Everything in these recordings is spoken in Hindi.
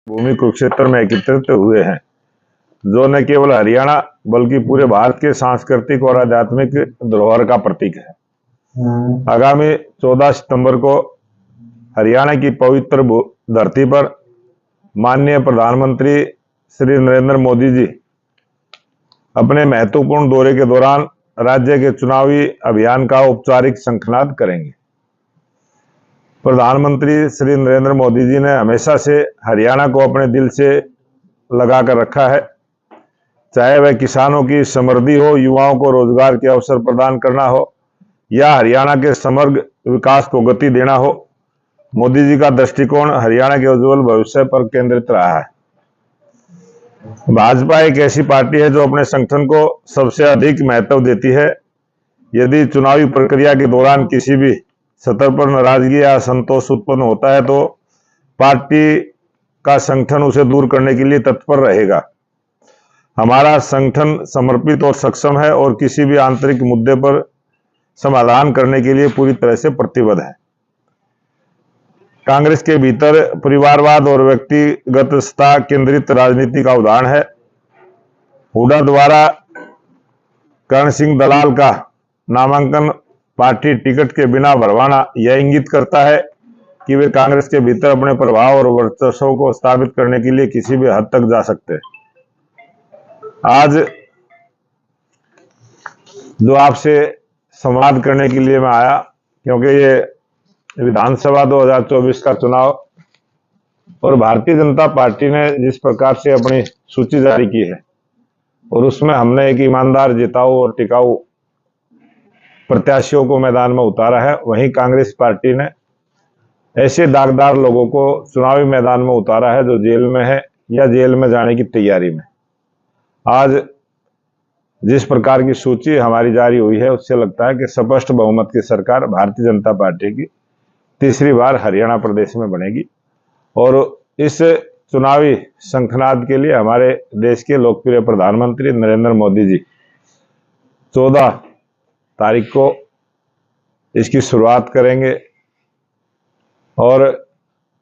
भूमि कुरुक्षेत्र में एकत्रित हुए हैं, जो न केवल हरियाणा बल्कि पूरे भारत के सांस्कृतिक और आध्यात्मिक धरोहर का प्रतीक है। आगामी 14 सितंबर को हरियाणा की पवित्र धरती पर माननीय प्रधानमंत्री श्री नरेंद्र मोदी जी अपने महत्वपूर्ण दौरे के दौरान राज्य के चुनावी अभियान का औपचारिक शंखनाद करेंगे। प्रधानमंत्री श्री नरेंद्र मोदी जी ने हमेशा से हरियाणा को अपने दिल से लगा कर रखा है, चाहे वह किसानों की समृद्धि हो, युवाओं को रोजगार के अवसर प्रदान करना हो या हरियाणा के समग्र विकास को गति देना हो। मोदी जी का दृष्टिकोण हरियाणा के उज्जवल भविष्य पर केंद्रित रहा है। भाजपा एक ऐसी पार्टी है जो अपने संगठन को सबसे अधिक महत्व देती है। यदि चुनावी प्रक्रिया के दौरान किसी भी सतह पर नाराजगी या असंतोष उत्पन्न होता है तो पार्टी का संगठन उसे दूर करने के लिए तत्पर रहेगा। हमारा संगठन समर्पित और सक्षम है और किसी भी आंतरिक मुद्दे पर समाधान करने के लिए पूरी तरह से प्रतिबद्ध है। कांग्रेस के भीतर परिवारवाद और व्यक्तिगतता केंद्रित राजनीति का उदाहरण है। हुड्डा द्वारा कर्ण सिंह दलाल का नामांकन पार्टी टिकट के बिना भरवाना यह इंगित करता है कि वे कांग्रेस के भीतर अपने प्रभाव और वर्चस्व को स्थापित करने के लिए किसी भी हद तक जा सकते हैं। आज जो आपसे संवाद करने के लिए मैं आया, क्योंकि ये विधानसभा 2024 का चुनाव और भारतीय जनता पार्टी ने जिस प्रकार से अपनी सूची जारी की है और उसमें हमने एक ईमानदार, जिताऊ और टिकाऊ प्रत्याशियों को मैदान में उतारा है, वहीं कांग्रेस पार्टी ने ऐसे दागदार लोगों को चुनावी मैदान में उतारा है जो जेल में है या जेल में जाने की तैयारी में। आज जिस प्रकार की सूची हमारी जारी हुई है उससे लगता है कि स्पष्ट बहुमत की सरकार भारतीय जनता पार्टी की तीसरी बार हरियाणा प्रदेश में बनेगी और इस चुनावी शंखनाद के लिए हमारे देश के लोकप्रिय प्रधानमंत्री नरेंद्र मोदी जी 14 तारीख को इसकी शुरुआत करेंगे और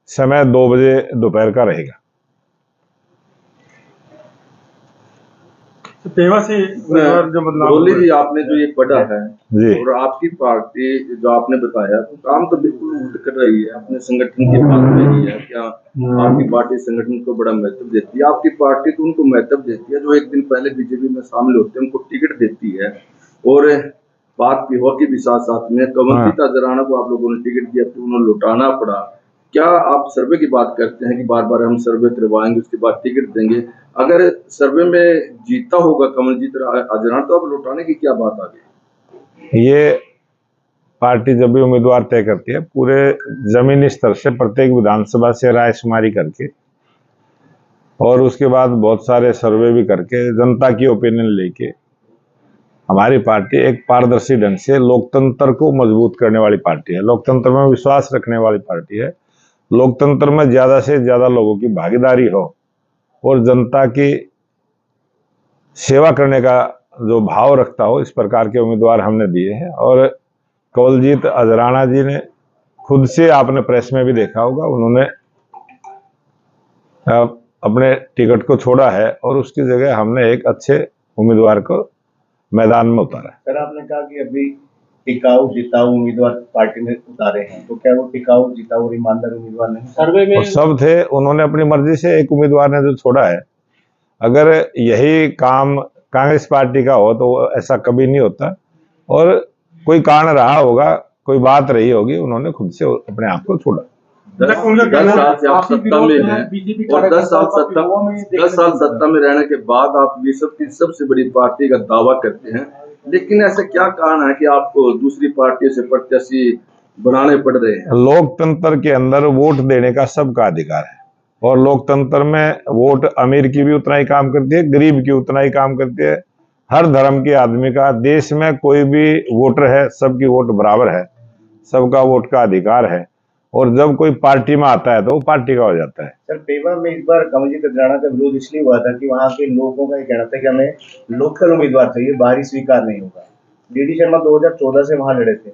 समय 2 बजे दोपहर का रहेगा। पेवा से जो बदलाव जी आपने जो ये पढ़ा है जी, और आपकी पार्टी जो आपने बताया तो काम तो बिल्कुल उल्ट कर रही है, अपने संगठन की बात रही है। क्या आपकी पार्टी संगठन को बड़ा महत्व देती है? आपकी पार्टी तो उनको महत्व देती है जो एक दिन पहले बीजेपी में शामिल होते हैं, उनको टिकट देती है। और बात पीवा की भी साथ साथ में कमलजीत अजराना को आप लोगों ने टिकट दिया तो उन्हें लौटाना पड़ा। क्या आप सर्वे की बात करते हैं कि बार बार हम सर्वे करवाएंगे उसके बाद टिकट देंगे? अगर सर्वे में जीता होगा कमलजीत अजराना तो अब लौटाने की क्या बात आ गई? ये पार्टी जब भी उम्मीदवार तय करती है पूरे जमीनी स्तर से प्रत्येक विधानसभा से रायशुमारी करके और उसके बाद बहुत सारे सर्वे भी करके जनता की ओपिनियन लेके हमारी पार्टी एक पारदर्शी ढंग से लोकतंत्र को मजबूत करने वाली पार्टी है, लोकतंत्र में विश्वास रखने वाली पार्टी है। लोकतंत्र में ज्यादा से ज्यादा लोगों की भागीदारी हो और जनता की सेवा करने का जो भाव रखता हो, इस प्रकार के उम्मीदवार हमने दिए हैं। और कमलजीत अजराना जी ने खुद से, आपने प्रेस में भी देखा होगा, उन्होंने अपने टिकट को छोड़ा है और उसकी जगह हमने एक अच्छे उम्मीदवार को मैदान में उतारा है। सर, आपने कहा कि अभी टिकाऊ जिताऊ उम्मीदवार पार्टी ने उतारे हैं, तो क्या वो टिकाऊ जिताऊ और ईमानदार उम्मीदवार नहीं? सर्वे में सब थे, उन्होंने अपनी मर्जी से, एक उम्मीदवार ने जो छोड़ा है। अगर यही काम कांग्रेस पार्टी का हो तो ऐसा कभी नहीं होता और कोई कारण रहा होगा, कोई बात रही होगी, उन्होंने खुद से अपने आप को छोड़ा। 10 साल से आप सत्ता में हैं और 10 साल सत्ता में रहने के बाद आप विश्व की सबसे बड़ी पार्टी का दावा करते हैं, लेकिन ऐसा क्या कारण है कि आपको दूसरी पार्टी से प्रत्याशी बनाने पड़ रहे हैं? लोकतंत्र के अंदर वोट देने का सबका अधिकार है और लोकतंत्र में वोट अमीर की भी उतना ही काम करती है, गरीब की उतना ही काम करती है। हर धर्म के आदमी का देश में कोई भी वोटर है, सबकी वोट बराबर है, सबका वोट का अधिकार है और जब कोई पार्टी में आता है तो वो पार्टी का हो जाता है। सर, पेवा में इस बार कमलजीत अजराना का विरोध इसलिए हुआ था कि वहाँ के लोगों का ये कहना था कि हमें लोकल उम्मीदवार चाहिए, बाहरी स्वीकार नहीं होगा। डीडी शर्मा 2014 से वहाँ लड़े थे,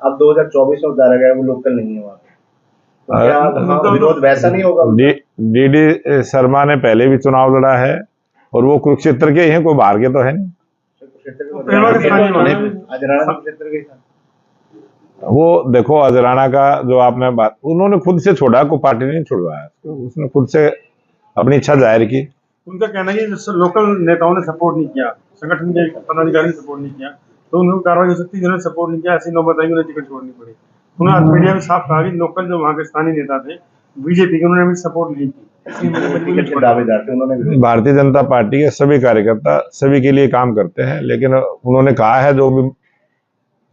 अब 2024 में उतारा गया, वो लोकल नहीं है वहाँ पे। तो क्या विरोध वैसा नहीं होगा? डीडी शर्मा ने पहले भी चुनाव लड़ा है और वो कुरुक्षेत्र के ही हैं, कोई बाहर के तो है नहीं। अजराना कुरुक्षेत्र के था। वो देखो, अजराना का जो आपने बात, उन्होंने खुद से छोड़ा, कोई पार्टी नहीं छुड़वाया, उसने खुद से अपनी इच्छा जाहिर की। उनका कहना है कि लोकल नेताओं ने सपोर्ट नहीं किया, संगठन के पदाधिकारी ने सपोर्ट नहीं किया, तो उनको कार्रवाई हो सकती है। जिन्होंने सपोर्ट नहीं किया, ऐसी नौबत आई, उन्हें टिकट छोड़नी पड़ी। उन्होंने आज मीडिया में साफ कहा कि लोकल जो वहाँ के स्थानीय नेता थे बीजेपी के, उन्होंने भी सपोर्ट नहीं की। टिकट के दावेदार थे, उन्होंने भारतीय जनता पार्टी के सभी कार्यकर्ता सभी के लिए काम करते हैं, लेकिन उन्होंने कहा है, जो भी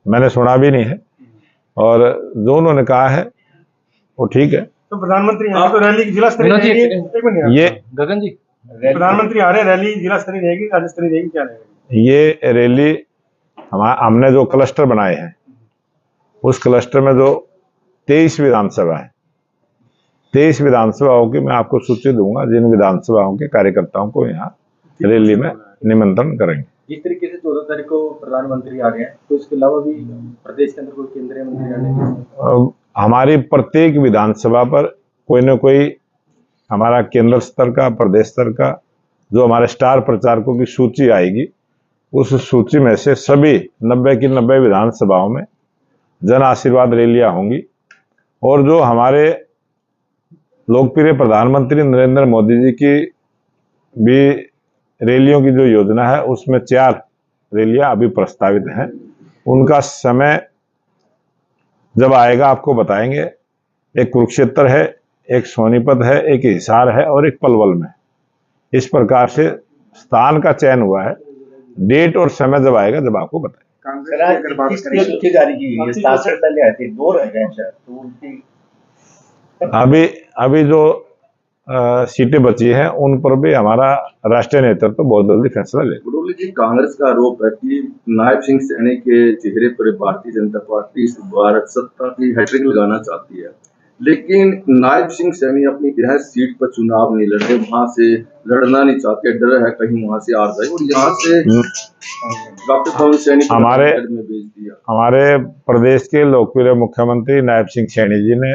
मैंने सुना भी नहीं है, और जो उन्होंने कहा है वो ठीक है। तो प्रधानमंत्री यहाँ तो रैली जिला स्तरीय रहेगी, ये गगन जी, प्रधानमंत्री आ रहे हैं, रैली जिला स्तरीय रहेगी, राज्य स्तरीय रहेगी, क्या रहेगी? ये रैली हमने जो क्लस्टर बनाए हैं, उस क्लस्टर में जो 23 विधानसभा है, 23 विधानसभाओं की मैं आपको सूची दूंगा, जिन विधानसभाओं के कार्यकर्ताओं को यहाँ रैली में निमंत्रण करेंगे। जिस तरीके से 14 तारीख को प्रधानमंत्री आ रहे हैं, तो इसके अलावा भी प्रदेश के अंदर कोई केंद्रीय मंत्री आने हैं? हमारी प्रत्येक विधानसभा पर कोई न कोई हमारा केंद्र स्तर का, प्रदेश स्तर का, जो हमारे स्टार प्रचारकों की सूची आएगी, उस सूची में से सभी 90 की 90 विधानसभाओं में जन आशीर्वाद रैलियां होंगी। और जो हमारे लोकप्रिय प्रधानमंत्री नरेंद्र मोदी जी की भी रैलियों की जो योजना है, उसमें 4 रैलियां अभी प्रस्तावित हैं। उनका समय जब आएगा आपको बताएंगे। एक कुरुक्षेत्र है, एक सोनीपत है, एक हिसार है और एक पलवल में। इस प्रकार से स्थान का चयन हुआ है। डेट और समय जब आएगा, जब आपको बताएंगे। सूची जारी की हुई है, 7 से पहले आए थे, 2 रह गए शायद, तो उनकी अभी जो सीटें बची हैं, उन पर भी हमारा राष्ट्रीय नेतृत्व तो बहुत जल्दी फैसला लेगा। बड़ोली जी, कांग्रेस का आरोप है कि नायब सिंह सैनी के चेहरे पर भारतीय जनता पार्टी इस बार सत्ता की हैट्रिक लगाना चाहती है, लेकिन नायब सिंह सैनी अपनी गृह सीट पर चुनाव नहीं लड़ रहे, वहां से लड़ना नहीं चाहते, डर है कहीं वहां से हार जाए, और यहाँ से डॉक्टर पवन सैनी को में भेज दिया। हमारे प्रदेश के लोकप्रिय मुख्यमंत्री नायब सिंह सैनी जी ने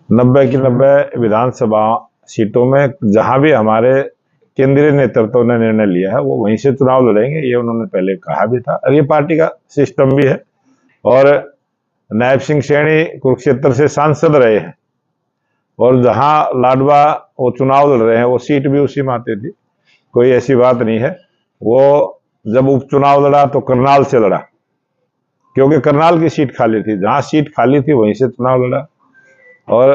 90 की 90 विधानसभा सीटों में जहां भी हमारे केंद्रीय नेतृत्व ने निर्णय लिया है, वो वहीं से चुनाव लड़ेंगे। ये उन्होंने पहले कहा भी था, और ये पार्टी का सिस्टम भी है। और नायब सिंह सैनी कुरुक्षेत्र से सांसद रहे हैं, और जहां लाडवा वो चुनाव लड़ रहे हैं, वो सीट भी उसी में आती थी, कोई ऐसी बात नहीं है। वो जब उपचुनाव लड़ा तो करनाल से लड़ा, क्योंकि करनाल की सीट खाली थी, जहां सीट खाली थी वहीं से चुनाव लड़ा। और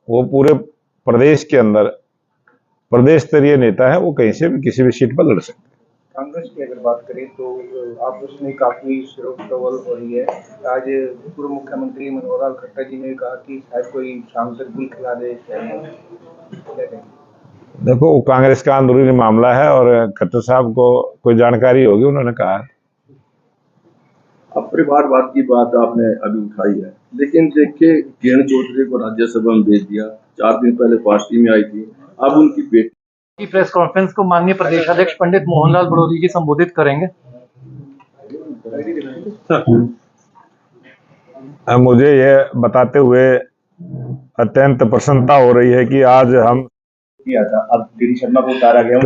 वो पूरे प्रदेश के अंदर प्रदेश स्तरीय नेता है, वो कहीं से भी किसी भी सीट पर लड़ सकते हैं। कांग्रेस की अगर बात करें तो आपस में काफी शोरगुल हो रही है। आज पूर्व मुख्यमंत्री मनोहर लाल खट्टर जी ने कहा कि शायद कोई सांसद बिल खिला दे। देखो, वो कांग्रेस का अंदरूनी मामला है, और खट्टर साहब को कोई जानकारी होगी, उन्होंने कहा। अब परिवारवाद की बात आपने अभी उठाई है, लेकिन देखिए किरण चौधरी को राज्यसभा में भेज दिया, 4 दिन पहले पार्टी में आई थी, अब उनकी बेटी की प्रेस कॉन्फ्रेंस को माननीय प्रदेश अध्यक्ष पंडित मोहनलाल बड़ोली जी संबोधित करेंगे। मुझे यह बताते हुए अत्यंत प्रसन्नता हो रही है कि आज हम किया था, अब डीडी शर्मा को उतारा गया।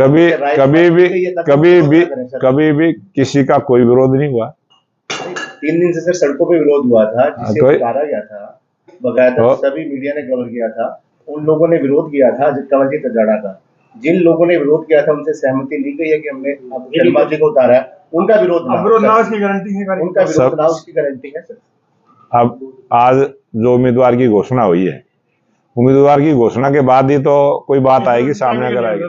कभी भी किसी का कोई विरोध नहीं हुआ। 3 दिन से सर सड़कों पे विरोध हुआ था, जिसे उतारा गया था, बकायदा सभी मीडिया ने कवर किया था। उन लोगों ने विरोध किया था कमलजीत अजाड़ा का। जिन लोगों ने विरोध किया था उनसे सहमति ली गई है कि हमने अब शर्मा जी को उतारा है, उनका विरोध ना उसकी गारंटी है, उनका विरोध ना उसकी गारंटी है सर। अब आज जो उम्मीदवार की घोषणा हुई है, उम्मीदवार की घोषणा के बाद ही तो कोई बात आएगी सामने, अगर आएगी।